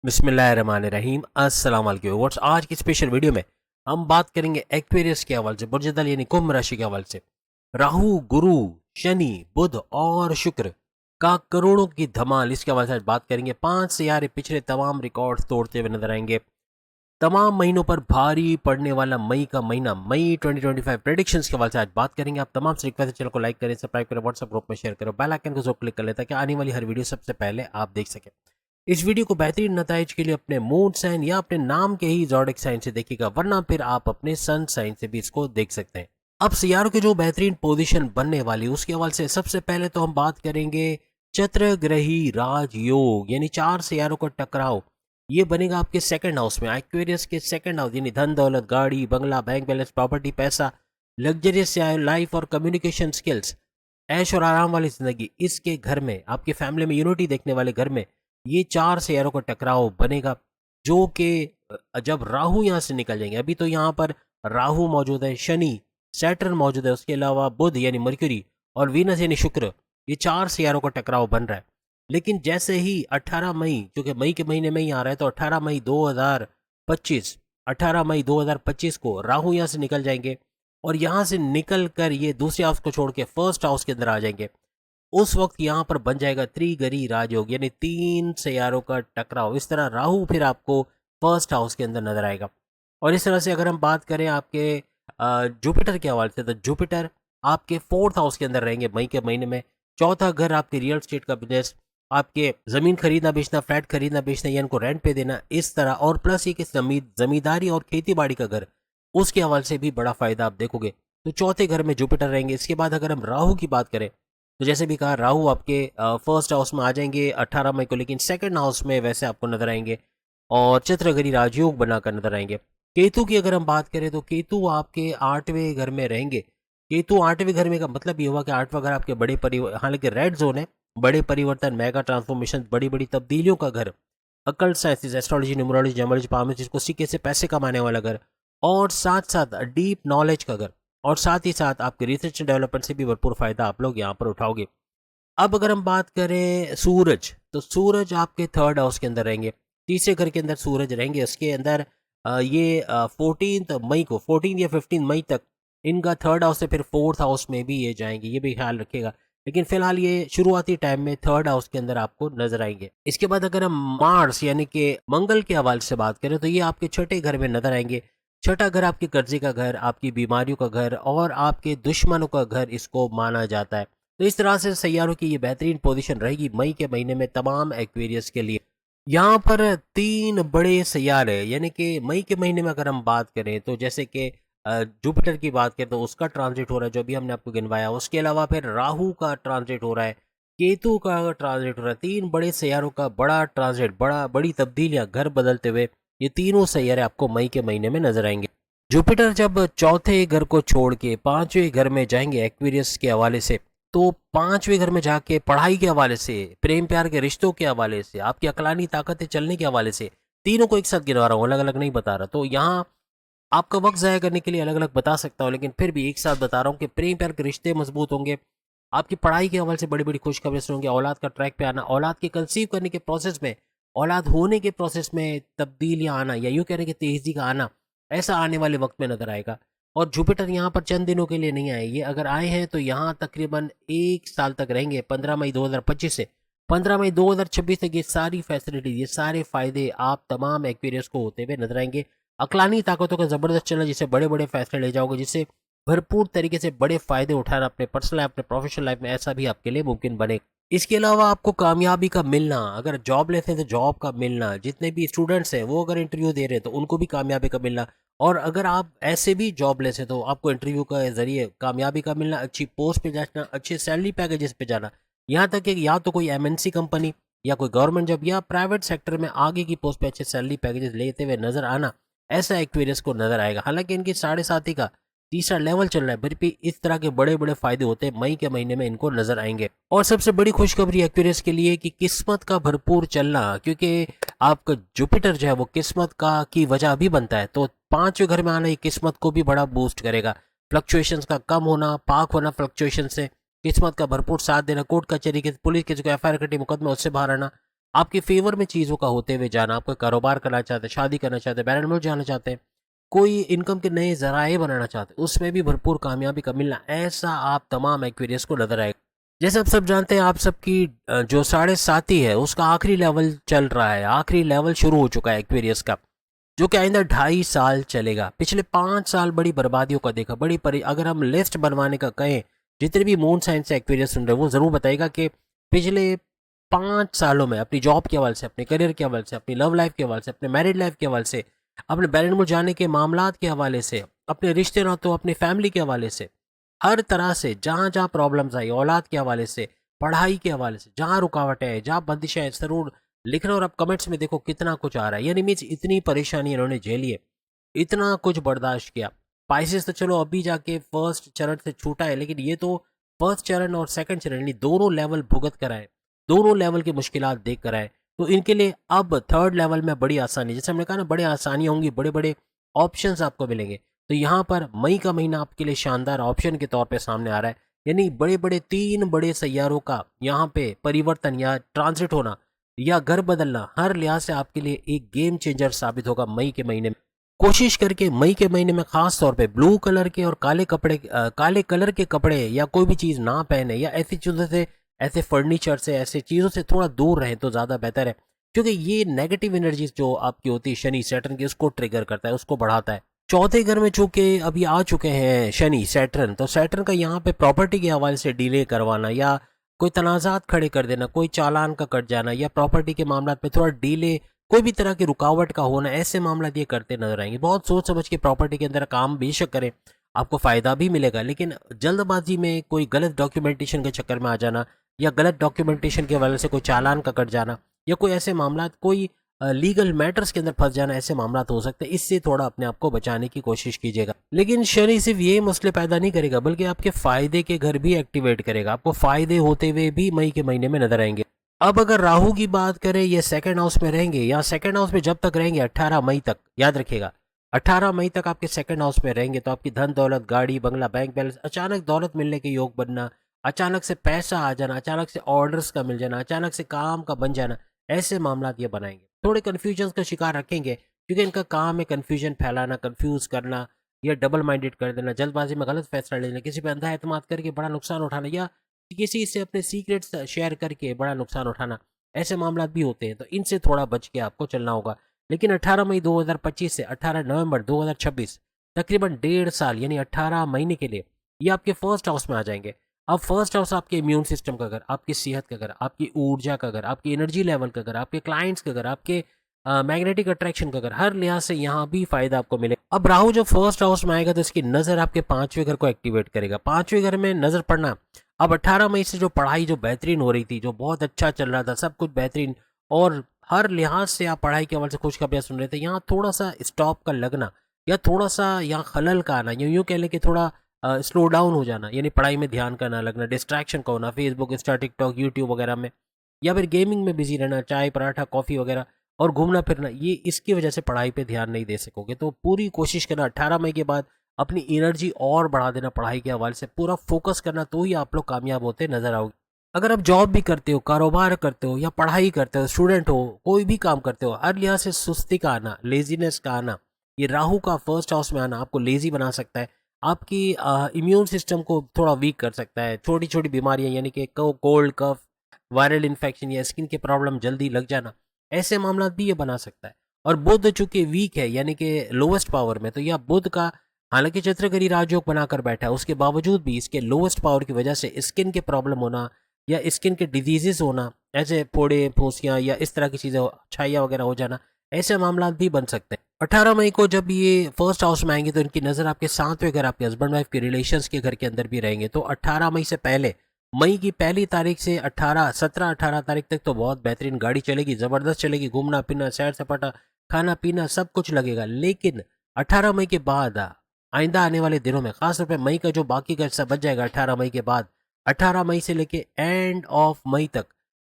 बिस्मिल्लाहिर्रहमानिर्रहीम। अस्सलाम वालेकुम व्यूअर्स। आज की स्पेशल वीडियो में हम बात करेंगे एक्वेरियस के हवाले से, बुर्ज-ए-दल यानी कुंभ राशि के हवाले से। राहु, गुरु, शनि, बुध और शुक्र का करोड़ों की धमाल, इसके हवाले से आज बात करेंगे। 5 सियारे पिछले तमाम रिकॉर्ड्स तोड़ते हुए नजर आएंगे। तमाम महीनों पर भारी पड़ने वाला मई का महीना, मई 2025 प्रेडिक्शंस के हवाले से आज बात करेंगे। आप तमाम से रिक्वेस्ट है, चैनल को लाइक करें, सब्सक्राइब करें, व्हाट्सएप ग्रुप में शेयर करें, बेल आइकन को जरूर क्लिक कर लें ताकि आने वाली हर वीडियो सबसे पहले आप देख सकें। इस वीडियो को बेहतरीन नताइज के लिए अपने मून साइन या अपने नाम के ही ज़ोडिक साइन से देखिएगा, वरना फिर आप अपने सन साइन से भी इसको देख सकते हैं। अब सियारों की जो बेहतरीन पोजीशन बनने वाली है उसके हवाले से सबसे पहले तो हम बात करेंगे चत्रग्रही राजयोग, यानी 4 सियारों का टकराव। ये बनेगा आपके सेकंड हाउस में, एक्वेरियस के सेकंड हाउस, यानी धन दौलत, गाड़ी बंगला, बैंक बैलेंस, प्रॉपर्टी, पैसा, लग्जरियस लाइफ और कम्युनिकेशन स्किल्स, ऐश और आराम वाली जिंदगी, इसके घर में, आपकी फैमिली में यूनिटी देखने वाले घर में ये 4 शेयरों का टकराव बनेगा। जो कि जब राहु यहाँ से निकल जाएंगे, अभी तो यहाँ पर राहु मौजूद है, शनि, सैटर्न मौजूद है, उसके अलावा बुध यानी मर्क्यूरी और वीनस यानी शुक्र, ये 4 शेयरों का टकराव बन रहा है। लेकिन जैसे ही 18 मई, क्योंकि मई के महीने में ही आ रहा है, तो 18 मई 2025 को राहु यहाँ से निकल जाएंगे और यहाँ से निकल कर ये दूसरे हाउस को छोड़ के फर्स्ट हाउस के अंदर आ जाएंगे। उस वक्त यहाँ पर बन जाएगा त्रिगरी राजयोग, यानी 3 सियारों का टकराव। इस तरह राहु फिर आपको फर्स्ट हाउस के अंदर नजर आएगा। और इस तरह से अगर हम बात करें आपके जुपिटर के हवाले से, तो जुपिटर आपके फोर्थ हाउस के अंदर रहेंगे मई के महीने में। चौथा घर आपके रियल स्टेट का बिजनेस, आपके जमीन खरीदना बेचना, फ्लैट खरीदना बेचना या इनको रेंट पे देना, इस तरह। और प्लस ये कि जमींदारी और खेती बाड़ी का घर, उसके हवाले से भी बड़ा फायदा आप देखोगे। तो चौथे घर में जुपिटर रहेंगे। इसके बाद अगर हम राहु की बात करें, तो जैसे भी कहा, राहु आपके फर्स्ट हाउस में आ जाएंगे 18 मई को, लेकिन सेकंड हाउस में वैसे आपको नजर आएंगे और चित्रगरी राजयोग बनाकर नजर आएंगे। केतु की अगर हम बात करें, तो केतु आपके 8वें घर में रहेंगे। केतु 8वें घर में का मतलब ये हुआ कि 8वां घर आपके बड़े परिवर्तन, हालांकि रेड जोन है, बड़े परिवर्तन, मेगा ट्रांसफॉर्मेशन, बड़ी बड़ी तब्दीलियों का घर, occult sciences, astrology, numerology, gemology, palm, जिसको सीखे से पैसे कमाने वाला घर, और साथ साथ डीप नॉलेज का घर, और साथ ही साथ आपके रिसर्च एंड डेवलपमेंट से भी भरपूर फायदा आप लोग यहाँ पर उठाओगे। अब अगर हम बात करें सूरज, तो सूरज आपके थर्ड हाउस के अंदर रहेंगे, तीसरे घर के अंदर सूरज रहेंगे। उसके अंदर ये 14 या 15 मई तक इनका थर्ड हाउस से फिर फोर्थ हाउस में भी ये जाएंगे, ये भी ख्याल रखिएगा। लेकिन फिलहाल ये शुरुआती टाइम में थर्ड हाउस के अंदर आपको नजर आएंगे। इसके बाद अगर हम मार्स यानी कि मंगल के हवाले से बात करें, तो ये आपके छठे घर में नजर आएंगे। छठा घर आपके कर्जे का घर, आपकी बीमारियों का घर और आपके दुश्मनों का घर इसको माना जाता है। तो इस तरह से सैयारों की ये बेहतरीन पोजीशन रहेगी मई के महीने में तमाम एक्वेरियस के लिए। यहाँ पर 3 बड़े सैयारे, यानी कि मई के महीने में अगर हम बात करें, तो जैसे कि जुपिटर की बात करें तो उसका ट्रांजिट हो रहा है, जो भी हमने आपको गिनवाया। उसके अलावा फिर राहु का ट्रांजिट हो रहा है, केतु का ट्रांजिट हो रहा है। 3 बड़े सैयारों का बड़ा ट्रांजिट, बड़ी तब्दीलियां, घर बदलते हुए ये तीनों सैयारे आपको मई के महीने में नजर आएंगे। जुपिटर जब चौथे घर को छोड़ के 5वें घर में जाएंगे एक्वेरियस के हवाले से, तो 5वें घर में जाके पढ़ाई के हवाले से, प्रेम प्यार के रिश्तों के हवाले से, आपकी अकलानी ताकतें चलने के हवाले से, तीनों को एक साथ गिनवा रहा हूँ, अलग अलग नहीं बता रहा। तो यहाँ आपका वक्त ज़ाया करने के लिए अलग अलग बता सकता हूँ, लेकिन फिर भी एक साथ बता रहा हूँ कि प्रेम प्यार के रिश्ते मजबूत होंगे। आपकी पढ़ाई के हवाले से बड़ी बड़ी खुशखबरी होंगी। औलाद का ट्रैक पे आना, औलाद के कंसीव करने के प्रोसेस में, औलाद होने के प्रोसेस में तब्दीलियाँ आना, या यूँ कहने की तेज़ी का आना, ऐसा आने वाले वक्त में नजर आएगा। और जुपिटर यहाँ पर चंद दिनों के लिए नहीं आए, ये अगर आए हैं तो यहाँ तकरीबन 1 साल तक रहेंगे। 15 मई 2025 से 15 मई 2026 तक ये सारी फैसिलिटी, ये सारे फायदे आप तमाम एक्वेरियस को होते हुए नजर आएंगे। अकलानी ताकतों का जबरदस्त चलना, जिससे बड़े बड़े फैसले ले जाओगे, जिससे भरपूर तरीके से बड़े फायदे उठाना अपने पर्सनल लाइफ, अपने प्रोफेशनल लाइफ में, ऐसा भी आपके लिए मुमकिन बने। इसके अलावा आपको कामयाबी का मिलना, अगर जॉब लेते हैं तो जॉब का मिलना, जितने भी स्टूडेंट्स हैं वो अगर इंटरव्यू दे रहे हैं तो उनको भी कामयाबी का मिलना, और अगर आप ऐसे भी जॉब लेते हैं तो आपको इंटरव्यू का जरिए कामयाबी का मिलना, अच्छी पोस्ट पे जाना, अच्छे सैलरी पैकेजेस पे जाना, यहाँ तक कि या तो कोई एमएनसी कंपनी या कोई गवर्नमेंट जॉब या प्राइवेट सेक्टर में आगे की पोस्ट पे अच्छे सैलरी पैकेजेस लेते हुए नजर आना, ऐसा एक्वेरियस को नजर आएगा। हालांकि इनकी 7.5 का तीसरा लेवल चल रहा है, फिर भी इस तरह के बड़े बड़े फायदे होते हैं मई के महीने में इनको नजर आएंगे। और सबसे बड़ी खुशखबरी एक्वेरियस के लिए कि किस्मत का भरपूर चलना, क्योंकि आपका जुपिटर जो है वो किस्मत का की वजह भी बनता है, तो 5वें घर में आना ये किस्मत को भी बड़ा बूस्ट करेगा। फ्लक्चुएशंस का कम होना, पाक होना फ्लक्चुएशन से, किस्मत का भरपूर साथ देना, कोर्ट कचहरी के, पुलिस के जो एफआईआर कटी मुकदमा उससे बाहर आना, आपके फेवर में चीज़ों का होते हुए जाना, आप कोई कारोबार करना चाहते हैं, शादी करना चाहते हैं, बैरन मुल्क जाना चाहते हैं, कोई इनकम के नए ज़राए बनाना चाहते हैं, उसमें भी भरपूर कामयाबी का मिलना, ऐसा आप तमाम एक्वेरियस को नजर आएगा। जैसे आप सब जानते हैं, आप सबकी जो 7.5 है उसका आखिरी लेवल चल रहा है, आखिरी लेवल शुरू हो चुका है एक्वेरियस का, जो कि आइंदा 2.5 साल चलेगा। पिछले 5 साल बड़ी बर्बादियों का देखा, अगर हम लिस्ट बनवाने का कहें, जितने भी मून साइंस से एक्वेरियस सुन रहे हैं वो ज़रूर बताएगा कि पिछले 5 सालों में अपनी जॉब के हवाले से, अपने करियर के हवाले से, अपनी लव लाइफ के हवाले से, अपने मैरिड लाइफ के हवाले से, अपने बैरन मुल्क जाने के मामलात के हवाले से, अपने रिश्ते नातों, अपनी फैमिली के हवाले से, हर तरह से जहाँ जहाँ प्रॉब्लम्स आई, औलाद के हवाले से, पढ़ाई के हवाले से, जहाँ रुकावटें हैं, जहाँ बंदिशें हैं, ज़रूर लिखना। और अब कमेंट्स में देखो कितना कुछ आ रहा है, यानी मीन्स इतनी परेशानी इन्होंने झेली है, इतना कुछ बर्दाश्त किया। पाइसेस तो चलो अभी जाके फर्स्ट चरण से छूटा है, लेकिन ये तो फर्स्ट चरण और सेकंड चरण यानी दोनों लेवल भुगत कर आए, दोनों लेवल की मुश्किलात देख कर आए। तो इनके लिए अब थर्ड लेवल में बड़ी आसानी, जैसे हमने कहा ना, बड़ी आसानियाँ होंगी, बड़े बड़े ऑप्शंस आपको मिलेंगे। तो यहाँ पर मई का महीना आपके लिए शानदार ऑप्शन के तौर पे सामने आ रहा है, यानी बड़े बड़े 3 बड़े सैयारों का यहाँ पे परिवर्तन या ट्रांजिट होना या घर बदलना हर लिहाज से आपके लिए एक गेम चेंजर साबित होगा मई के महीने में। कोशिश करके मई के महीने में खास तौर पे ब्लू कलर के और काले कलर के कपड़े या कोई भी चीज़ ना पहने, या ऐसी चीज़ों से, ऐसे फर्नीचर से, ऐसे चीज़ों से थोड़ा दूर रहें तो ज़्यादा बेहतर है, क्योंकि ये नेगेटिव एनर्जीज जो आपकी होती है शनि सैटर्न की, उसको ट्रिगर करता है, उसको बढ़ाता है। चौथे घर में चूंकि अभी आ चुके हैं शनि सैटर्न, तो सैटर्न का यहाँ पे प्रॉपर्टी के हवाले से डिले करवाना या कोई तनाज़ात खड़े कर देना, कोई चालान का कट जाना या प्रॉपर्टी के मामला में थोड़ा डिले, कोई भी तरह की रुकावट का होना, ऐसे मामला ये करते नजर आएंगे। बहुत सोच समझ के प्रॉपर्टी के अंदर काम बेशक करें, आपको फ़ायदा भी मिलेगा, लेकिन जल्दबाजी में कोई गलत डॉक्यूमेंटेशन के चक्कर में आ जाना या गलत डॉक्यूमेंटेशन की वजह से कोई चालान का कट जाना या कोई ऐसे मामला, कोई लीगल मैटर्स के अंदर फंस जाना, ऐसे मामला हो सकते हैं। इससे थोड़ा अपने आप को बचाने की कोशिश कीजिएगा। लेकिन शनि सिर्फ ये मसले पैदा नहीं करेगा, बल्कि आपके फायदे के घर भी एक्टिवेट करेगा, आपको फायदे होते हुए भी मई के महीने में नजर आएंगे। अब अगर राहु की बात करें, ये सेकंड हाउस में रहेंगे, या सेकंड हाउस में जब तक रहेंगे 18 मई तक, याद रखिएगा 18 मई तक आपके सेकंड हाउस में रहेंगे, तो आपकी धन दौलत, गाड़ी बंगला, बैंक बैलेंस, अचानक दौलत मिलने के योग बनना, अचानक से पैसा आ जाना, अचानक से ऑर्डर्स का मिल जाना, अचानक से काम का बन जाना, ऐसे मामला ये बनाएंगे। थोड़े कन्फ्यूजन का शिकार रखेंगे, क्योंकि इनका काम है कन्फ्यूजन फैलाना, कन्फ्यूज करना या डबल माइंडेड कर देना, जल्दबाजी में गलत फैसला लेना, किसी पर अंधा एतमाद करके बड़ा नुकसान उठाना, या किसी से अपने सीक्रेट्स शेयर करके बड़ा नुकसान उठाना, ऐसे मामला भी होते हैं। तो इनसे थोड़ा बच के आपको चलना होगा। लेकिन 18 मई 2025 से 18 नवंबर 2026, तकरीबन 1.5 साल यानी 18 महीने के लिए ये आपके फर्स्ट हाउस में आ जाएंगे। अब फर्स्ट हाउस आपके इम्यून सिस्टम का घर, आपकी सेहत का घर, आपकी ऊर्जा का घर, आपकी एनर्जी लेवल का घर, आपके क्लाइंट्स का घर, आपके मैग्नेटिक अट्रैक्शन का घर, हर लिहाज से यहाँ भी फायदा आपको मिले। अब राहु जब फर्स्ट हाउस में आएगा तो इसकी नजर आपके 5वें घर को एक्टिवेट करेगा। 5वें घर में नजर पड़ना, अब 18 मई से जो पढ़ाई जो बेहतरीन हो रही थी, जो बहुत अच्छा चल रहा था, सब कुछ बेहतरीन और हर लिहाज से आप पढ़ाई के हवाले से खुशखबरियाँ सुन रहे थे, यहाँ थोड़ा सा स्टॉप का लगना या थोड़ा सा यहाँ खलल का आना, यूँ कह लें कि थोड़ा स्लो डाउन हो जाना, यानी पढ़ाई में ध्यान का ना लगना, डिस्ट्रैक्शन का होना, फेसबुक, इंस्टा, टिकटॉक, यूट्यूब वगैरह में, या फिर गेमिंग में बिजी रहना, चाय पराठा कॉफ़ी वगैरह और घूमना फिरना, ये इसकी वजह से पढ़ाई पे ध्यान नहीं दे सकोगे। तो पूरी कोशिश करना 18 मई के बाद अपनी एनर्जी और बढ़ा देना पढ़ाई के हवाले से, पूरा फोकस करना, तो ही आप लोग कामयाब होते नजर आओगे। अगर आप जॉब भी करते हो, कारोबार करते हो या पढ़ाई करते हो, स्टूडेंट हो, कोई भी काम करते हो, हर लिहाज से सुस्ती का आना, लेजीनेस का आना, ये राहु का फर्स्ट हाउस में आना आपको लेजी बना सकता है, आपकी इम्यून सिस्टम को थोड़ा वीक कर सकता है। छोटी छोटी बीमारियां यानी कि कोल्ड, कफ, वायरल इन्फेक्शन या स्किन के प्रॉब्लम जल्दी लग जाना, ऐसे मामला भी ये बना सकता है। और बुध चूंकि वीक है यानी कि लोवेस्ट पावर में, तो यह बुध का हालांकि चित्रकरी राजयोग बनाकर बैठा है, उसके बावजूद भी इसके लोवेस्ट पावर की वजह से स्किन के प्रॉब्लम होना या स्किन के डिजीजेस होना, ऐसे फोड़े, फूंसियाँ या इस तरह की चीज़ें, छाइयाँ वगैरह हो जाना, ऐसे मामला भी बन सकते हैं। 18 मई को जब ये फर्स्ट हाउस में आएंगे तो इनकी नज़र आपके 7वें घर, आपके हस्बैंड वाइफ के रिलेशंस के घर के अंदर भी रहेंगे। तो 18 मई से पहले, मई की पहली तारीख से 17-18 तारीख तक तो बहुत बेहतरीन गाड़ी चलेगी, ज़बरदस्त चलेगी, घूमना फिरना, सैर सपाटा, खाना पीना सब कुछ लगेगा। लेकिन 18 मई के बाद आइंदा आने वाले दिनों में, खासतौर पर मई का जो बाकी का हिस्सा बच जाएगा 18 मई के बाद, 18 मई से लेके एंड ऑफ मई तक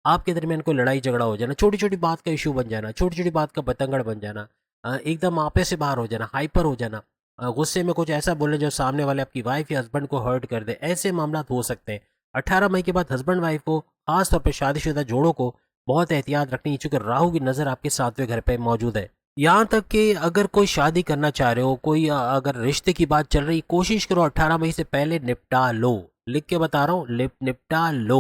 आपके दरमियान कोई लड़ाई झगड़ा हो जाना, छोटी छोटी बात का इशू बन जाना, छोटी छोटी बात का बतंगड़ बन जाना, एकदम आपे से बाहर हो जाना, हाइपर हो जाना, गुस्से में कुछ ऐसा बोले जो सामने वाले आपकी वाइफ या हस्बैंड को हर्ट कर दे, ऐसे मामला हो सकते हैं। 18 मई के बाद हस्बैंड वाइफ को, खासतौर पर शादीशुदा जोड़ों को बहुत एहतियात रखनी है, चूंकि राहु की नज़र आपके 7वें घर पे मौजूद है। यहाँ तक कि अगर कोई शादी करना चाह रहे हो, कोई अगर रिश्ते की बात चल रही, कोशिश करो 18 मई से पहले निपटा लो। लिख के बता रहा हूँ, निपटा लो।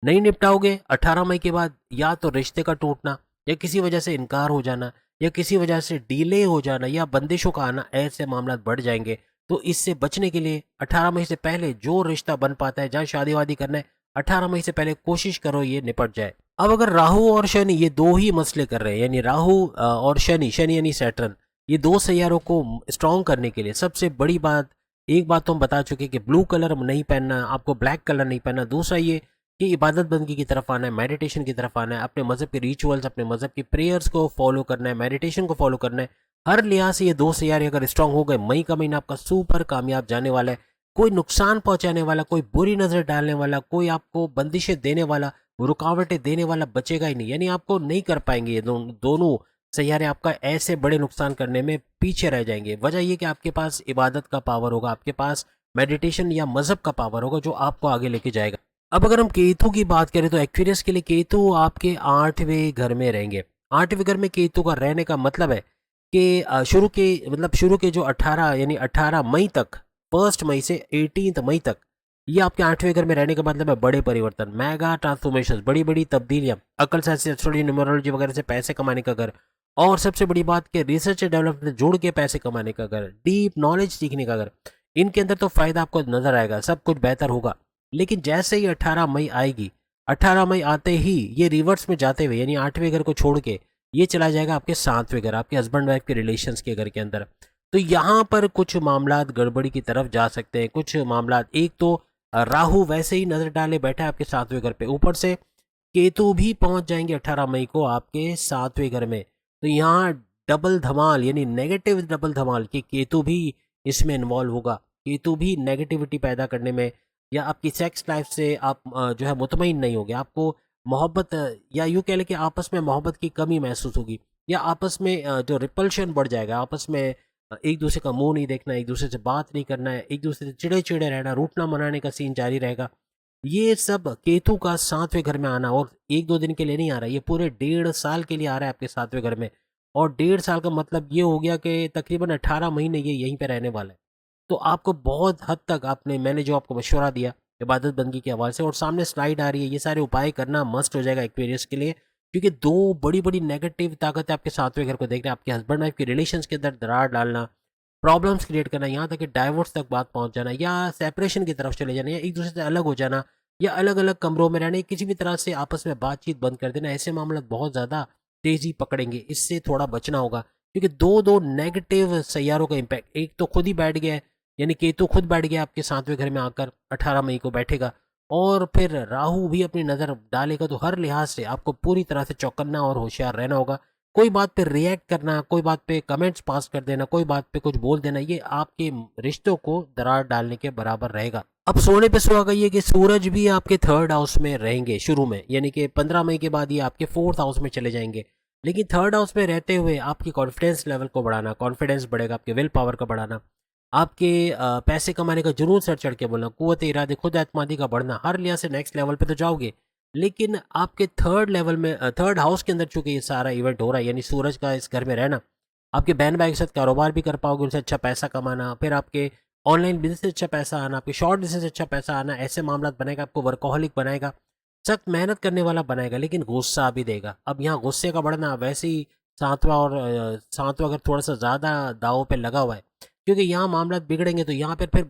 नहीं निपटाओगे 18 मई के बाद, या तो रिश्ते का टूटना, या किसी वजह से इनकार हो जाना, या किसी वजह से डिले हो जाना, या बंदिशों का आना, ऐसे मामला बढ़ जाएंगे। तो इससे बचने के लिए 18 मई से पहले जो रिश्ता बन पाता है, जहाँ शादी वादी करना है, 18 मई से पहले कोशिश करो ये निपट जाए। अब अगर राहु और शनि ये दो ही मसले कर रहे हैं, यानी राहु और शनि, शनि यानी सैटर्न, ये दो सैयारों को स्ट्रॉन्ग करने के लिए सबसे बड़ी बात, एक बात तो हम बता चुके कि ब्लू कलर नहीं पहनना, आपको ब्लैक कलर नहीं पहनना। दूसरा ये कि इबादत बंदगी की तरफ आना है, मेडिटेशन की तरफ आना है, अपने मज़हब के रिचुअल्स, अपने मज़हब की प्रेयर्स को फॉलो करना है, मेडिटेशन को फॉलो करना है। हर लिहाज से ये दो सैयारे अगर स्ट्रांग हो गए, मई का महीना आपका सुपर कामयाब जाने वाला है। कोई नुकसान पहुंचाने वाला, कोई बुरी नज़र डालने वाला, कोई आपको बंदिशें देने वाला, रुकावटें देने वाला बचेगा ही नहीं। यानी आपको नहीं कर पाएंगे ये दोनों सैयारे, आपका ऐसे बड़े नुकसान करने में पीछे रह जाएंगे। वजह ये कि आपके पास इबादत का पावर होगा, आपके पास मेडिटेशन या मज़हब का पावर होगा, जो आपको आगे लेके जाएगा। अब अगर हम केतु की बात करें तो एक्वेरियस के लिए केतु आपके 8वें घर में रहेंगे। 8वें घर में केतु का रहने का मतलब है कि शुरू के जो 18 यानी 18 मई तक, 1 मई से 18 मई तक, ये आपके 8वें घर में रहने का मतलब है बड़े परिवर्तन, मेगा ट्रांसफॉर्मेशन, बड़ी बड़ी तब्दीलियां, अकल साइंस, एस्ट्रोलॉजी, न्यूमरोलॉजी वगैरह से पैसे कमाने का घर, और सबसे बड़ी बात कि रिसर्च एंड डेवलपमेंट जोड़ के पैसे कमाने का घर, डीप नॉलेज सीखने का घर। इनके अंदर तो फायदा आपको नजर आएगा, सब कुछ बेहतर होगा। लेकिन जैसे ही 18 मई आएगी, 18 मई आते ही ये रिवर्स में जाते हुए, यानी 8वें घर को छोड़ के ये चला जाएगा आपके 7वें घर, आपके हस्बैंड वाइफ के रिलेशंस के घर के अंदर। तो यहाँ पर कुछ मामलात गड़बड़ी की तरफ जा सकते हैं। कुछ मामलात, एक तो राहु वैसे ही नजर डाले बैठा है आपके 7वें घर पे, ऊपर से केतु भी पहुंच जाएंगे 18 मई को आपके 7वें घर में। तो यहाँ डबल धमाल, यानी नेगेटिव डबल धमाल, कि केतु भी इसमें इन्वॉल्व होगा। केतु भी नेगेटिविटी पैदा करने में, या आपकी सेक्स लाइफ से आप जो है मुतमईन नहीं होगे, आपको मोहब्बत, या यूँ कह लें कि आपस में मोहब्बत की कमी महसूस होगी, या आपस में जो रिपल्शन बढ़ जाएगा, आपस में एक दूसरे का मुंह नहीं देखना, एक दूसरे से बात नहीं करना है, एक दूसरे से चिड़े चिड़े रहना, रूठना मनाने का सीन जारी रहेगा। ये सब केतु का 7वें घर में आना, और 1-2 दिन के लिए नहीं आ रहा, ये पूरे 1.5 साल के लिए आ रहा है आपके 7वें घर में। और 1.5 साल का मतलब ये हो गया कि तकरीबन 18 महीने ये यहीं पे रहने वाला है। तो आपको बहुत हद तक मैंने जो आपको मशवरा दिया इबादत बंदगी के हवाले से, और सामने स्लाइड आ रही है, ये सारे उपाय करना मस्ट हो जाएगा एक्वेरियस के लिए। क्योंकि दो बड़ी बड़ी नेगेटिव ताकत आपके 7वें घर को देख रहे हैं, आपके हस्बैंड वाइफ के रिलेशंस के अंदर दरार डालना, प्रॉब्लम्स क्रिएट करना, यहाँ तक कि डाइवोर्स तक बात पहुँच जाना, या सेपरेशन की तरफ चले जाना, या एक दूसरे से अलग हो जाना, या अलग अलग कमरों में रहने, किसी भी तरह से आपस में बातचीत बंद कर देना, ऐसे मामले बहुत ज़्यादा तेज़ी पकड़ेंगे। इससे थोड़ा बचना होगा, क्योंकि दो दो नेगेटिव सैयारों का इम्पैक्ट, एक तो खुद ही बैठ गया है, यानी केतु खुद बैठ गया आपके 7वें घर में आकर 18 मई को बैठेगा, और फिर राहु भी अपनी नज़र डालेगा। तो हर लिहाज से आपको पूरी तरह से चौकन्ना और होशियार रहना होगा। कोई बात पे रिएक्ट करना, कोई बात पे कमेंट्स पास कर देना, कोई बात पे कुछ बोल देना, ये आपके रिश्तों को दरार डालने के बराबर रहेगा। अब सोने पे सुहागा ये कि सूरज भी आपके 3rd हाउस में रहेंगे शुरू में, यानी कि 15 मई के बाद ये आपके 4th हाउस में चले जाएंगे। लेकिन 3rd हाउस में रहते हुए आपकी कॉन्फिडेंस लेवल को बढ़ाना, कॉन्फिडेंस बढ़ेगा, आपके विल पावर का बढ़ाना, आपके पैसे कमाने का जुनून सर चढ़ के बोलना, कुव्वत इरादे, खुद एतमादी का बढ़ना, हर लिहाज से नेक्स्ट लेवल पे तो जाओगे। लेकिन आपके 3rd लेवल में, 3rd हाउस के अंदर चूंकि ये सारा इवेंट हो रहा है, यानी सूरज का इस घर में रहना, आपके बहन भाई के साथ कारोबार भी कर पाओगे, उनसे अच्छा पैसा कमाना, फिर आपके ऑनलाइन बिजनेस से अच्छा पैसा आना, आपके शॉर्ट बिजनेस से अच्छा पैसा आना, ऐसे मामला बनाएगा, आपको वर्कोहलिक बनाएगा, सख्त मेहनत करने वाला बनाएगा, लेकिन गुस्सा भी देगा। अब यहाँ गुस्से का बढ़ना वैसे ही सातवां अगर थोड़ा सा ज़्यादा दाव पे लगा हुआ है, क्योंकि यहाँ मामला बिगड़ेंगे, तो यहाँ पर फिर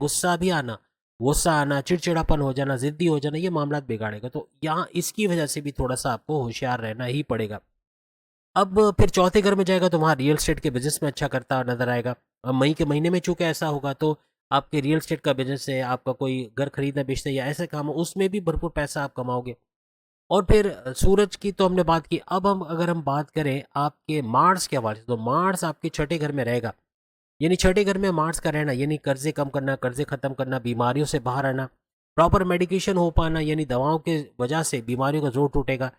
गुस्सा आना, चिड़चिड़ापन हो जाना, जिद्दी हो जाना, ये मामला बिगाड़ेगा। तो यहाँ इसकी वजह से भी थोड़ा सा आपको होशियार रहना ही पड़ेगा। अब फिर चौथे घर में जाएगा तो वहाँ रियल एस्टेट के बिजनेस में अच्छा करता नजर आएगा। अब मई के महीने में चूंकि ऐसा होगा, तो आपके रियल एस्टेट का बिजनेस है, आपका कोई घर खरीदना बेचना या ऐसे काम हो, उसमें भी भरपूर पैसा आप कमाओगे। और फिर सूरज की तो हमने बात की। अब अगर हम बात करें आपके मार्स के हवाले से, तो मार्स आपके 6ठे घर में रहेगा। यानी 6ठे घर में मार्स का रहना, यानी कर्जे कम करना, कर्जे खत्म करना, बीमारियों से बाहर आना, प्रॉपर मेडिकेशन हो पाना, यानी दवाओं के वजह से बीमारियों का जोर टूटेगा।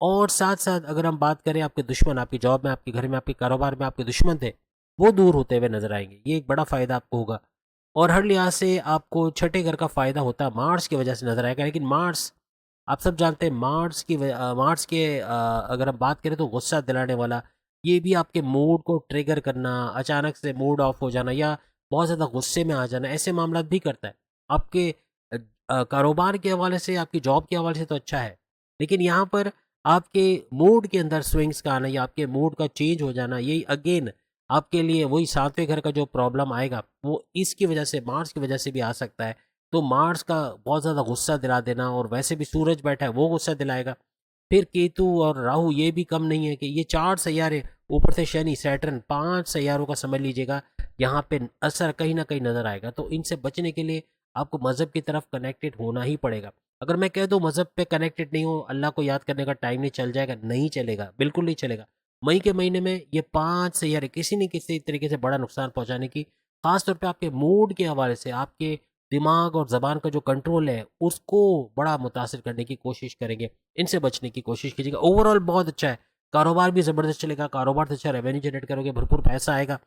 और साथ साथ अगर हम बात करें आपके दुश्मन, आपकी जॉब में, आपके घर में, आपके कारोबार में आपके दुश्मन थे, वो दूर होते हुए नजर आएंगे। ये एक बड़ा फायदा आपको होगा। और हर लिहाज से आपको 6ठे घर का फायदा होता मार्स की वजह से नजर आएगा। लेकिन मार्स आप सब जानते हैं मार्स के अगर हम बात करें तो गुस्सा दिलाने वाला, ये भी आपके मूड को ट्रिगर करना, अचानक से मूड ऑफ हो जाना या बहुत ज़्यादा गुस्से में आ जाना, ऐसे मामला भी करता है। आपके कारोबार के हवाले से, आपकी जॉब के हवाले से तो अच्छा है, लेकिन यहाँ पर आपके मूड के अंदर स्विंग्स का आना या आपके मूड का चेंज हो जाना, यही अगेन आपके लिए वही सातवें घर का जो प्रॉब्लम आएगा वो इसकी वजह से, मार्स की वजह से भी आ सकता है। तो मार्स का बहुत ज़्यादा गुस्सा दिला देना, और वैसे भी सूरज बैठा है वो गुस्सा दिलाएगा। फिर केतु और राहु ये भी कम नहीं है कि ये 4 सैयारे, ऊपर से शनि, सैटर्न, 5 सैयारों का समझ लीजिएगा यहाँ पे असर कहीं ना कहीं नज़र आएगा। तो इनसे बचने के लिए आपको मज़हब की तरफ कनेक्टेड होना ही पड़ेगा। अगर मैं कह दूँ मज़हब पे कनेक्टेड नहीं हो, अल्लाह को याद करने का टाइम नहीं, चल जाएगा, नहीं चलेगा, बिल्कुल नहीं चलेगा। मई के महीने में ये 5 सैयारे किसी न किसी तरीके से बड़ा नुकसान पहुंचाने की, खास तौर पे आपके मूड के हवाले से, आपके दिमाग और ज़बान का जो कंट्रोल है उसको बड़ा मुतासिर करने की कोशिश करेंगे। इनसे बचने की कोशिश कीजिएगा। ओवरऑल बहुत अच्छा है, कारोबार भी ज़बरदस्त चलेगा, कारोबार से अच्छा रेवेन्यू जनरेट करोगे, भरपूर पैसा आएगा,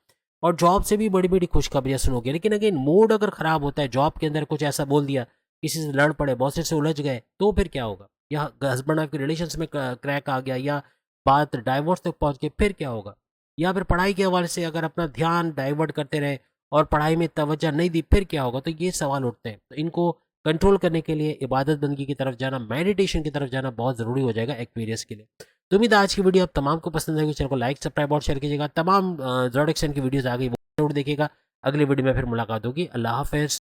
और जॉब से भी बड़ी बड़ी खुशखबरियाँ सुनोगे। लेकिन अगेन मूड अगर ख़राब होता है, जॉब के अंदर कुछ ऐसा बोल दिया, किसी से लड़ पड़े, बॉस से उलझ गए, तो फिर क्या होगा? या हस्बैंड आपके रिलेशंस में क्रैक आ गया, या बात डाइवोर्स तक पहुंच गई, फिर क्या होगा? या फिर पढ़ाई के हवाले से अगर अपना ध्यान डाइवर्ट करते रहे और पढ़ाई में तवज्जो नहीं दी, फिर क्या होगा? तो ये सवाल उठते हैं। तो इनको कंट्रोल करने के लिए इबादत बंदगी की तरफ जाना, मेडिटेशन की तरफ जाना बहुत ज़रूरी हो जाएगा एक्वेरियस के लिए। तो उम्मीद है आज की वीडियो आप तमाम को पसंद आएगी। चैनल को लाइक, सब्सक्राइब और शेयर कीजिएगा। तमाम ज़ोडिएक साइन की वीडियोस आ गई, वो जरूर देखिएगा। अगली वीडियो में फिर मुलाकात होगी। अल्लाह हाफिज़।